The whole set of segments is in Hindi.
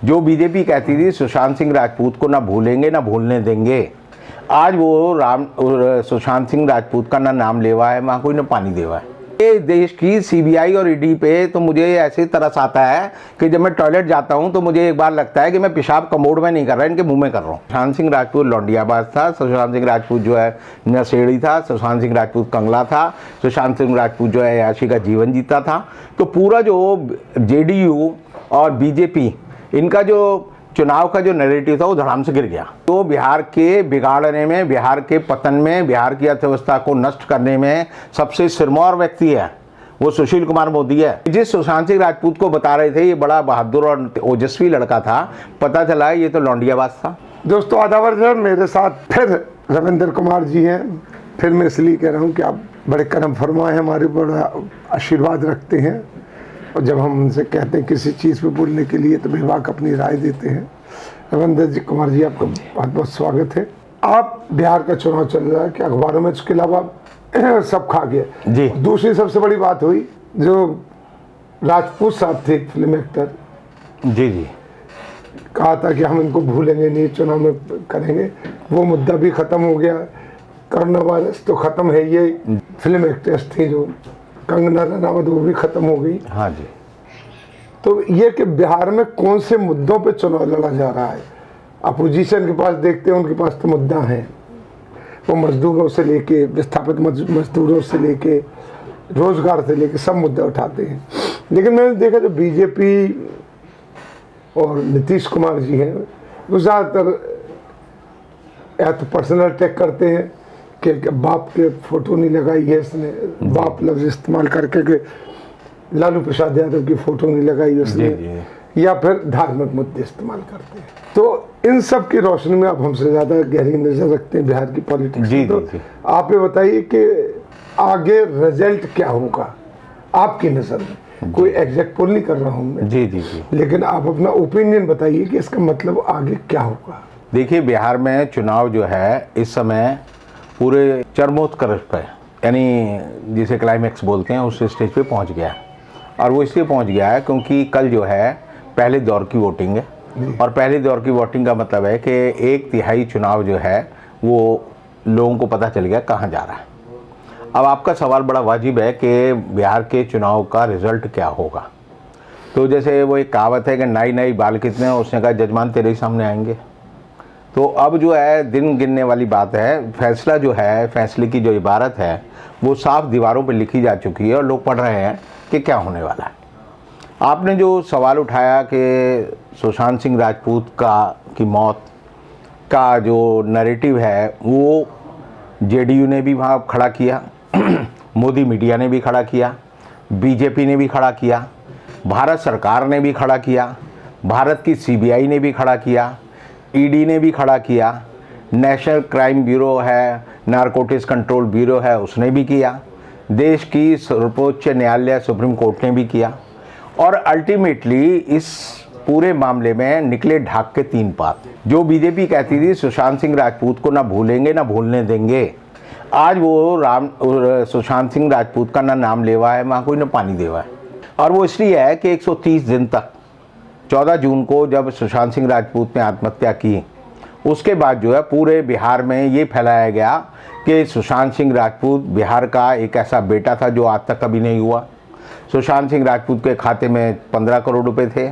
जो बीजेपी कहती थी सुशांत सिंह राजपूत को ना भूलेंगे ना भूलने देंगे, आज वो सुशांत सिंह राजपूत का ना नाम लेवा है, वहाँ कोई ना पानी देवा है। ये देश की सीबीआई और ईडी पे तो मुझे ऐसे तरस आता है कि जब मैं टॉयलेट जाता हूँ तो मुझे एक बार लगता है कि मैं पेशाब कमोड में नहीं कर रहा, इनके मुंह में कर रहा हूँ। सुशांत सिंह राजपूत लौंडियाबाज था, सुशांत सिंह राजपूत जो है नशेड़ी था, सुशांत सिंह राजपूत कंगला था, सुशांत सिंह राजपूत जो है याशी का जीवन जीता था। तो पूरा जो जेडीयू और बीजेपी इनका जो चुनाव का जो नैरेटिव था वो धड़ाम से गिर गया। तो बिहार के बिगाड़ने में, बिहार के पतन में, बिहार की अर्थव्यवस्था को नष्ट करने में सबसे सिरमौर व्यक्ति है वो सुशील कुमार मोदी है। जिस सुशांत सिंह राजपूत को बता रहे थे ये बड़ा बहादुर और ओजस्वी लड़का था, पता चला ये तो लौंडियाबाज था। दोस्तों आदावर सर, मेरे साथ फिर रविंद्र कुमार जी हैं। फिर मैं इसलिए कह रहा हूँ कि आप बड़े करम फरमा हैं, हमारे बड़ा आशीर्वाद रखते हैं, और जब हम उनसे कहते हैं किसी चीज़ पे बोलने के लिए तो बेबाक अपनी राय देते हैं। रविंद्र जी कुमार जी, आपका बहुत बहुत स्वागत है। आप बिहार का चुनाव चल रहा है कि अखबारों में, इसके अलावा सब खा गया जी। दूसरी सबसे बड़ी बात हुई जो राजपूत साहब थे, फिल्म एक्टर, जी जी, कहा था कि हम इनको भूलेंगे नहीं, चुनाव में करेंगे, वो मुद्दा भी खत्म हो गया। कोरोना वायरस तो खत्म है, ये फिल्म एक्ट्रेस थी जो कंगना रनावत, वो भी खत्म हो गई। हाँ जी। तो ये कि बिहार में कौन से मुद्दों पे चुनाव लड़ा जा रहा है, अपोजिशन के पास देखते हैं, उनके पास तो मुद्दा है, वो मजदूरों से लेके, विस्थापित मजदूरों से लेके, रोजगार से लेके सब मुद्दे उठाते हैं। लेकिन मैंने देखा जो बीजेपी और नीतीश कुमार जी हैं वो ज़्यादातर या तो पर्सनल अटैक करते हैं कि बाप के फोटो नहीं लगाई है इसने, बाप लफ्ज इस्तेमाल करके कि लालू प्रसाद यादव की फोटो नहीं लगाई उसने, या फिर धार्मिक मुद्दे इस्तेमाल करते हैं। तो इन सब की रोशनी में आप हमसे ज़्यादा गहरी नज़र रखते हैं बिहार की पॉलिटिक्स में, तो आप ये बताइए कि आगे रिजल्ट क्या होगा आपकी नज़र में? कोई एग्जैक्ट पोल नहीं कर रहा हूँ मैं, जी जी जी, लेकिन आप अपना ओपिनियन बताइए कि इसका मतलब आगे क्या होगा। देखिए, बिहार में चुनाव जो है इस समय पूरे चरमोत्कर्ष पे, यानी जिसे क्लाइमैक्स बोलते हैं, उस स्टेज पे पहुंच गया है। और वो इसलिए पहुंच गया है क्योंकि कल जो है पहले दौर की वोटिंग है, और पहले दौर की वोटिंग का मतलब है कि 1/3 चुनाव जो है वो लोगों को पता चल गया कहाँ जा रहा है। अब आपका सवाल बड़ा वाजिब है कि बिहार के चुनाव का रिजल्ट क्या होगा। तो जैसे वो एक कहावत है कि नाई नाई बाल कितने हैं, उसने कहा जजमान तेरे ही सामने आएंगे। तो अब जो है दिन गिनने वाली बात है। फैसला जो है, फैसले की जो इबारत है वो साफ दीवारों पर लिखी जा चुकी है और लोग पढ़ रहे हैं कि क्या होने वाला है। आपने जो सवाल उठाया कि सुशांत सिंह राजपूत की मौत का जो नैरेटिव है वो जेडीयू ने भी वहाँ खड़ा किया, मोदी मीडिया ने भी खड़ा किया, बीजेपी ने भी खड़ा किया, भारत सरकार ने भी खड़ा किया, भारत की सीबीआई ने भी खड़ा किया, ईडी ने भी खड़ा किया, नेशनल क्राइम ब्यूरो है, नारकोटिक्स कंट्रोल ब्यूरो है, उसने भी किया, देश की सर्वोच्च न्यायालय सुप्रीम कोर्ट ने भी किया। और अल्टीमेटली इस पूरे मामले में निकले ढाक के 3 पात। जो बीजेपी कहती थी सुशांत सिंह राजपूत को ना भूलेंगे ना भूलने देंगे, आज वो सुशांत सिंह राजपूत का ना नाम लेवा है, वहाँ कोई ना पानी देवा है। और वो इसलिए है कि 130 दिन तक, 14 जून को जब सुशांत सिंह राजपूत ने आत्महत्या की, उसके बाद जो है पूरे बिहार में ये फैलाया गया कि सुशांत सिंह राजपूत बिहार का एक ऐसा बेटा था जो आज तक कभी नहीं हुआ। सुशांत सिंह राजपूत के खाते में 15 करोड़ रुपए थे।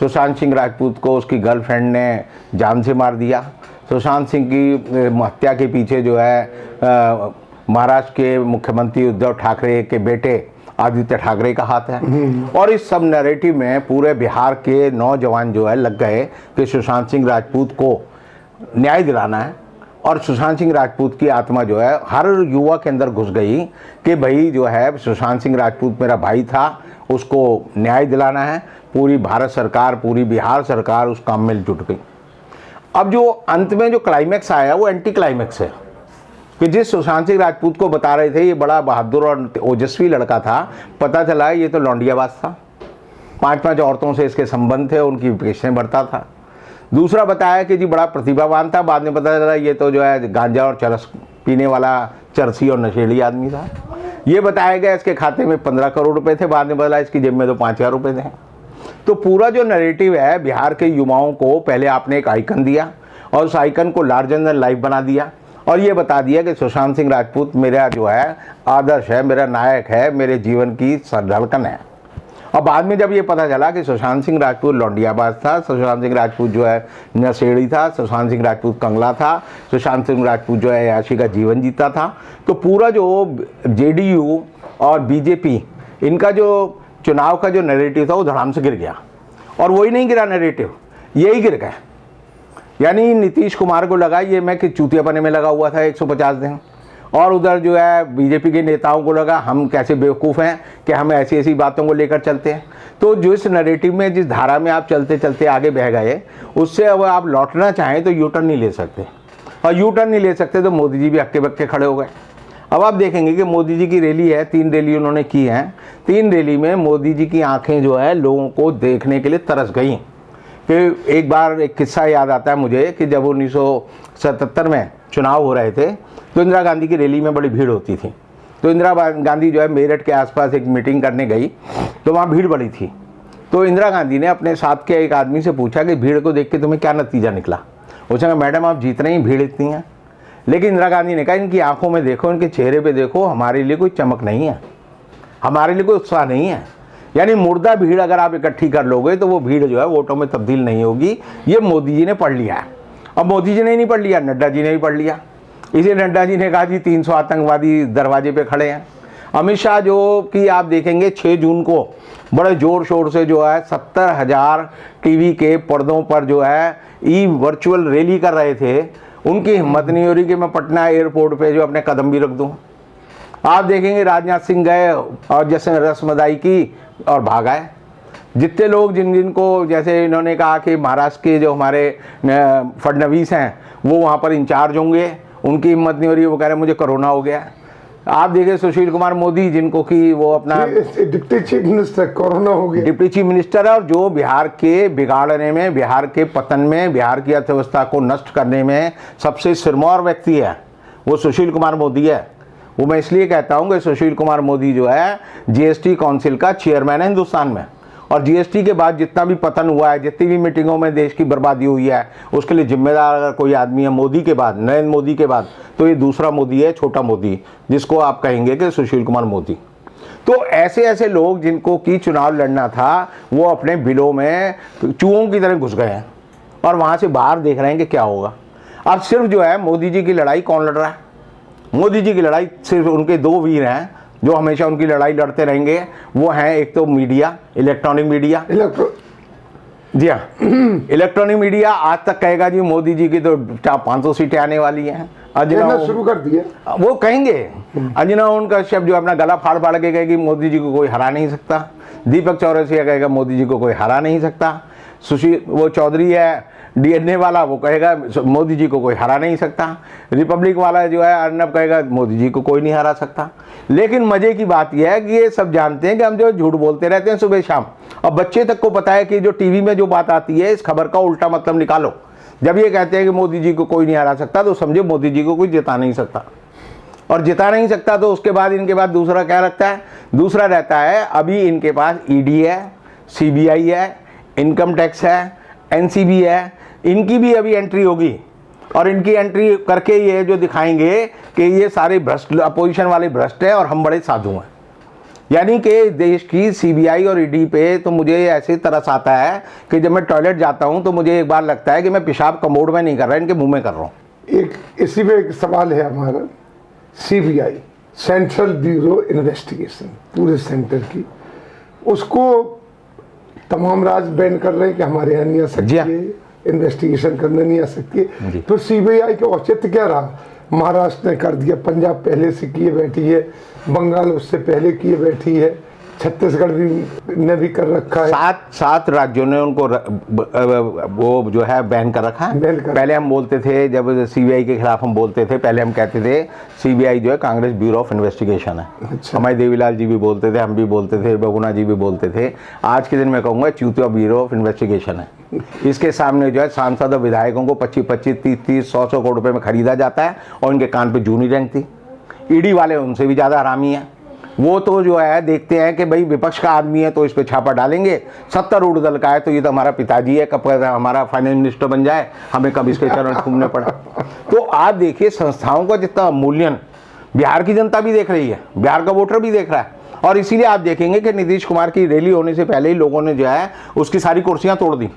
सुशांत सिंह राजपूत को उसकी गर्लफ्रेंड ने जान से मार दिया। सुशांत सिंह की हत्या के पीछे जो है महाराष्ट्र के मुख्यमंत्री उद्धव ठाकरे के बेटे आदित्य ठाकरे का हाथ है। और इस सब नैरेटिव में पूरे बिहार के नौजवान जो है लग गए कि सुशांत सिंह राजपूत को न्याय दिलाना है। और सुशांत सिंह राजपूत की आत्मा जो है हर युवा के अंदर घुस गई कि भाई जो है सुशांत सिंह राजपूत मेरा भाई था, उसको न्याय दिलाना है। पूरी भारत सरकार, पूरी बिहार सरकार उस काम में जुट गई। अब जो अंत में जो क्लाइमैक्स आया वो एंटी क्लाइमैक्स है कि जिस सुशांत सिंह राजपूत को बता रहे थे ये बड़ा बहादुर और ओजस्वी लड़का था, पता चला ये तो लौंडियाबाज था। 5-5 औरतों से इसके संबंध थे, उनकी पेशें बढ़ता था। दूसरा बताया कि जी बड़ा प्रतिभावान था, बाद में पता चला ये तो जो है गांजा और चरस पीने वाला चरसी और नशेड़ी आदमी था। ये बताया गया इसके खाते में 15 करोड़ रुपए थे, बाद में बदला इसकी जेब में तो 5,000 रुपए थे। तो पूरा जो नैरेटिव है बिहार के युवाओं को, पहले आपने एक आइकन दिया और उस आइकन को लार्जर देन लाइफ बना दिया और ये बता दिया कि सुशांत सिंह राजपूत मेरा जो है आदर्श है, मेरा नायक है, मेरे जीवन की धड़कन है। और बाद में जब ये पता चला कि सुशांत सिंह राजपूत लौंडियाबाज था, सुशांत सिंह राजपूत जो है नशेड़ी था, सुशांत सिंह राजपूत कंगला था, सुशांत सिंह राजपूत जो है याशी का जीवन जीता था, तो पूरा जो जेडीयू और बीजेपी इनका जो चुनाव का जो नैरेटिव था वो धड़ाम से गिर गया। और वही नहीं गिरा नैरेटिव, यही गिर गया। यानी नीतीश कुमार को लगा ये मैं कि चूतिया बने में लगा हुआ था 150 दिन, और उधर जो है बीजेपी के नेताओं को लगा हम कैसे बेवकूफ़ हैं कि हम ऐसी ऐसी बातों को लेकर चलते हैं। तो जो इस नैरेटिव में, जिस धारा में आप चलते चलते आगे बह गए, उससे अब आप लौटना चाहें तो यू टर्न नहीं ले सकते, और यू टर्न नहीं ले सकते तो मोदी जी भी हक्के बक्के खड़े हो गए। अब आप देखेंगे कि मोदी जी की रैली है, 3 रैली उन्होंने की हैं, 3 रैली में मोदी जी की आंखें जो है लोगों को देखने के लिए तरस गई। कि एक बार एक किस्सा याद आता है मुझे कि जब 1977 में चुनाव हो रहे थे तो इंदिरा गांधी की रैली में बड़ी भीड़ होती थी। तो इंदिरा गांधी जो है मेरठ के आसपास एक मीटिंग करने गई तो वहाँ भीड़ बड़ी थी। तो इंदिरा गांधी ने अपने साथ के एक आदमी से पूछा कि भीड़ को देख के तुम्हें क्या नतीजा निकला। उसने कहा मैडम आप जीत रही, भीड़ इतनी है। लेकिन इंदिरा गांधी ने कहा इनकी आंखों में देखो, इनके चेहरे पे देखो, हमारे लिए कोई चमक नहीं है, हमारे लिए कोई उत्साह नहीं है। यानी मुर्दा भीड़ अगर आप इकट्ठी कर लोगे तो वो भीड़ जो है वोटों में तब्दील नहीं होगी। ये मोदी जी ने पढ़ लिया है। अब मोदी जी ने ही नहीं पढ़ लिया, नड्डा जी ने भी पढ़ लिया। इसे नड्डा जी ने कहा जी 300 आतंकवादी दरवाजे पे खड़े हैं। अमित शाह जो कि आप देखेंगे 6 जून को बड़े ज़ोर शोर से जो है 70,000 टीवी के पर्दों पर जो है वर्चुअल रैली कर रहे थे, उनकी हिम्मत नहीं हो रही कि मैं पटना एयरपोर्ट पे जो अपने कदम भी रख दूं। आप देखेंगे राजनाथ सिंह गए और जैसे रसमलाई की और भाग आए। जितने लोग जिनको जैसे इन्होंने कहा कि महाराष्ट्र के जो हमारे फडणवीस हैं वो वहाँ पर इंचार्ज होंगे, उनकी हिम्मत नहीं हो रही, वो कह रहे हैं मुझे कोरोना हो गया। आप देखिए सुशील कुमार मोदी जिनको कि वो अपना डिप्टी चीफ मिनिस्टर कोरोना हो गया, डिप्टी चीफ मिनिस्टर है, और जो बिहार के बिगाड़ने में, बिहार के पतन में, बिहार की अर्थव्यवस्था को नष्ट करने में सबसे सिरमौर व्यक्ति है वो सुशील कुमार मोदी है। वो मैं इसलिए कहता हूँ कि सुशील कुमार मोदी जो है जीएसटी काउंसिल का चेयरमैन है हिंदुस्तान में, और जीएसटी के बाद जितना भी पतन हुआ है, जितनी भी मीटिंगों में देश की बर्बादी हुई है, उसके लिए जिम्मेदार अगर कोई आदमी है मोदी के बाद, नरेंद्र मोदी के बाद, तो ये दूसरा मोदी है, छोटा मोदी, जिसको आप कहेंगे कि सुशील कुमार मोदी। तो ऐसे ऐसे लोग जिनको की चुनाव लड़ना था वो अपने बिलों में चूहों की तरह घुस गए हैं और वहाँ से बाहर देख रहे हैं कि क्या होगा। अब सिर्फ जो है मोदी जी की लड़ाई कौन लड़ रहा है? मोदी जी की लड़ाई सिर्फ उनके 2 वीर हैं जो हमेशा उनकी लड़ाई लड़ते रहेंगे। वो हैं एक तो मीडिया, इलेक्ट्रॉनिक मीडिया, जी हाँ, इलेक्ट्रॉनिक मीडिया आज तक कहेगा जी मोदी जी की तो 500 सीटें आने वाली हैं। शुरू कर दिया, वो कहेंगे। अंजना उनका शब्द जो अपना गला फाड़ फाड़ के कहेगी मोदी जी को कोई हरा नहीं सकता। दीपक चौरसिया कहेगा मोदी जी को कोई हरा नहीं सकता। सुशील वो चौधरी है डीएनए वाला, वो कहेगा मोदी जी को कोई हरा नहीं सकता। रिपब्लिक वाला जो है अर्नब कहेगा मोदी जी को कोई नहीं हरा सकता। लेकिन मजे की बात यह है कि ये सब जानते हैं कि हम जो झूठ बोलते रहते हैं सुबह शाम, और बच्चे तक को पता है कि जो टीवी में जो बात आती है इस खबर का उल्टा मतलब निकालो। जब ये कहते हैं कि मोदी जी को कोई नहीं हरा सकता तो समझो मोदी जी को कोई जिता नहीं सकता, और जिता नहीं सकता तो उसके बाद इनके पास दूसरा क्या रखता है? दूसरा रहता है अभी इनके पास ईडी है, सीबीआई है, इनकम टैक्स है, एनसीबी है, इनकी भी अभी एंट्री होगी, और इनकी एंट्री करके ये जो दिखाएंगे कि ये सारे भ्रष्ट, अपोजिशन वाले भ्रष्ट हैं और हम बड़े साधु हैं। यानी कि देश की सीबीआई और ईडी पे तो मुझे ऐसे तरस आता है कि जब मैं टॉयलेट जाता हूं तो मुझे एक बार लगता है कि मैं पेशाब कमोड में नहीं कर रहा, इनके मुंह में कर रहा हूं। एक इसी में एक सवाल है हमारा, सीबीआई सेंट्रल ब्यूरो इन्वेस्टिगेशन पूरे सेंटर की, उसको तमाम राज्य बैन कर रहे हैं कि हमारे यहाँ नहीं आ सकती है, इन्वेस्टिगेशन करने नहीं आ सकती है। तो सीबीआई का औचित्य क्या रहा? महाराष्ट्र ने कर दिया, पंजाब पहले से किए बैठी है, बंगाल उससे पहले किए बैठी है, छत्तीसगढ़ भी ने भी कर रखा है। 7 राज्यों ने उनको वो जो है बैन कर रखा है। पहले हम बोलते थे, जब सीबीआई के खिलाफ हम बोलते थे, पहले हम कहते थे सीबीआई जो है कांग्रेस ब्यूरो ऑफ इन्वेस्टिगेशन है। अच्छा। हमारे देवीलाल जी भी बोलते थे, हम भी बोलते थे, बगुना जी भी बोलते थे। आज के दिन मैं कहूँगा चूतिया ब्यूरो ऑफ इन्वेस्टिगेशन है। इसके सामने जो है सांसद और विधायकों को 25-25, 30-30, 100-100 करोड़ रुपये में खरीदा जाता है और इनके कान पे जू नहीं रेंगती। ईडी वाले उनसे भी ज़्यादा हरामी है। वो तो जो है देखते हैं कि भाई विपक्ष का आदमी है तो इस पे छापा डालेंगे, सत्तारूढ़ दल का है तो ये तो हमारा पिताजी है, कब हमारा फाइनेंस मिनिस्टर बन जाए, हमें कब इसके चरण घूमने पड़े। तो आप देखिए संस्थाओं का जितना मूल्यन बिहार की जनता भी देख रही है, बिहार का वोटर भी देख रहा है। और इसीलिए आप देखेंगे कि नीतीश कुमार की रैली होने से पहले ही लोगों ने जो है उसकी सारी कुर्सियां तोड़ दी।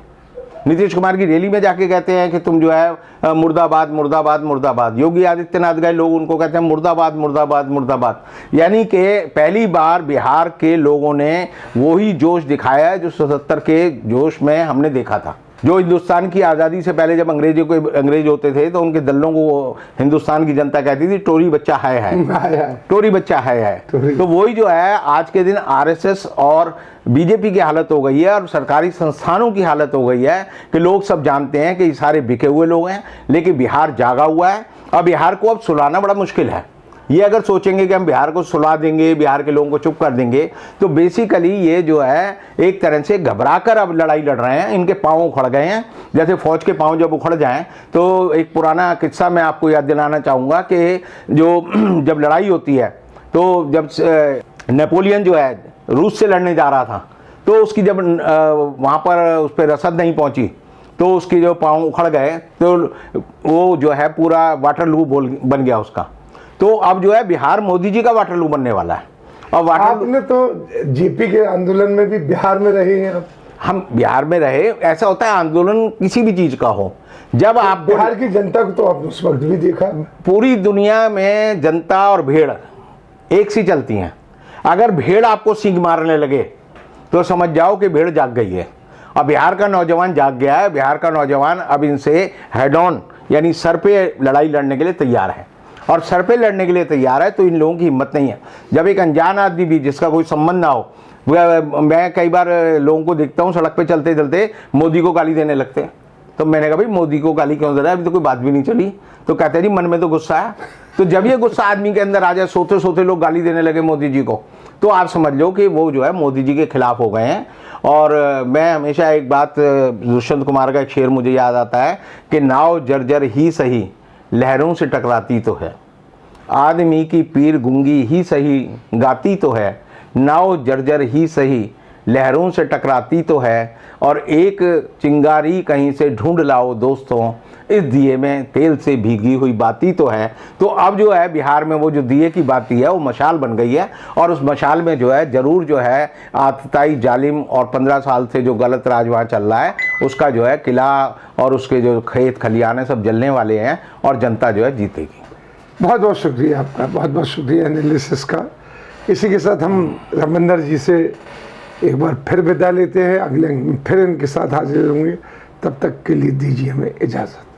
नीतीश कुमार की रैली में जाके कहते हैं कि तुम जो है मुर्दाबाद मुर्दाबाद मुर्दाबाद। योगी आदित्यनाथ गए, लोग उनको कहते हैं मुर्दाबाद मुर्दाबाद मुर्दाबाद। यानी कि पहली बार बिहार के लोगों ने वही जोश दिखाया है जो 77 के जोश में हमने देखा था। जो हिंदुस्तान की आज़ादी से पहले जब अंग्रेज होते थे तो उनके दलों को हिंदुस्तान की जनता कहती थी टोरी बच्चा है टोरी बच्चा है। तो वही जो है आज के दिन आरएसएस और बीजेपी की हालत हो गई है और सरकारी संस्थानों की हालत हो गई है कि लोग सब जानते हैं कि ये सारे बिके हुए लोग हैं, लेकिन बिहार जागा हुआ है और बिहार को अब सुलाना बड़ा मुश्किल है। ये अगर सोचेंगे कि हम बिहार को सुला देंगे, बिहार के लोगों को चुप कर देंगे, तो बेसिकली ये जो है एक तरह से घबराकर अब लड़ाई लड़ रहे हैं। इनके पाँव उखड़ गए हैं, जैसे फौज के पाँव जब उखड़ जाएं। तो एक पुराना किस्सा मैं आपको याद दिलाना चाहूँगा कि जो जब लड़ाई होती है तो जब नेपोलियन जो है रूस से लड़ने जा रहा था तो उसकी जब वहाँ पर उस पर रसद नहीं पहुँची तो उसकी जो पाँव उखड़ गए तो वो जो है पूरा वाटरलू बन गया उसका। तो अब जो है बिहार मोदी जी का वाटरलू बनने वाला है। और आपने तो जेपी के आंदोलन में भी बिहार में रहे हैं। हम बिहार में रहे। ऐसा होता है आंदोलन किसी भी चीज का हो, जब आप बिहार की जनता को तो आप उस वक्त भी देखा। पूरी दुनिया में जनता और भेड़ एक सी चलती हैं। अगर भेड़ आपको सींग मारने लगे तो समझ जाओ कि भेड़ जाग गई है। अब बिहार का नौजवान जाग गया है। बिहार का नौजवान अब इनसे हेड ऑन यानी सर पे लड़ाई लड़ने के लिए तैयार है और सर पे लड़ने के लिए तैयार है। तो इन लोगों की हिम्मत नहीं है। जब एक अनजान आदमी भी जिसका कोई संबंध ना हो, मैं कई बार लोगों को देखता हूँ सड़क पे चलते चलते मोदी को गाली देने लगते हैं। तो मैंने कहा भाई मोदी को गाली क्यों दे रहा है, अभी तो कोई बात भी नहीं चली। तो कहते हैं जी मन में तो गुस्सा है। तो जब ये गुस्सा आदमी के अंदर आ जाए, सोते सोते लोग गाली देने लगे मोदी जी को, तो आप समझ लो कि वो जो है मोदी जी के खिलाफ हो गए हैं। और मैं हमेशा एक बात, दुष्यंत कुमार का एक शेर मुझे याद आता है कि नाव जर्जर ही सही लहरों से टकराती तो है, आदमी की पीर गूंगी ही सही गाती तो है, नाव जर्जर ही सही लहरों से टकराती तो है, और एक चिंगारी कहीं से ढूंढ लाओ दोस्तों, इस दिए में तेल से भीगी हुई बाती तो है। तो अब जो है बिहार में वो जो दिए की बाती है वो मशाल बन गई है और उस मशाल में जो है ज़रूर जो है आतताई जालिम और 15 साल से जो गलत राज वहाँ चल रहा है उसका जो है किला और उसके जो खेत खलियान है सब जलने वाले हैं और जनता जो है जीतेगी। बहुत बहुत शुक्रिया आपका, बहुत बहुत शुक्रिया एनालिसिस का। इसी के साथ हम रमनिंदर जी से एक बार फिर विदा लेते हैं। अगले फिर इनके साथ हाजिर होंगे, तब तक के लिए दीजिए हमें इजाज़त।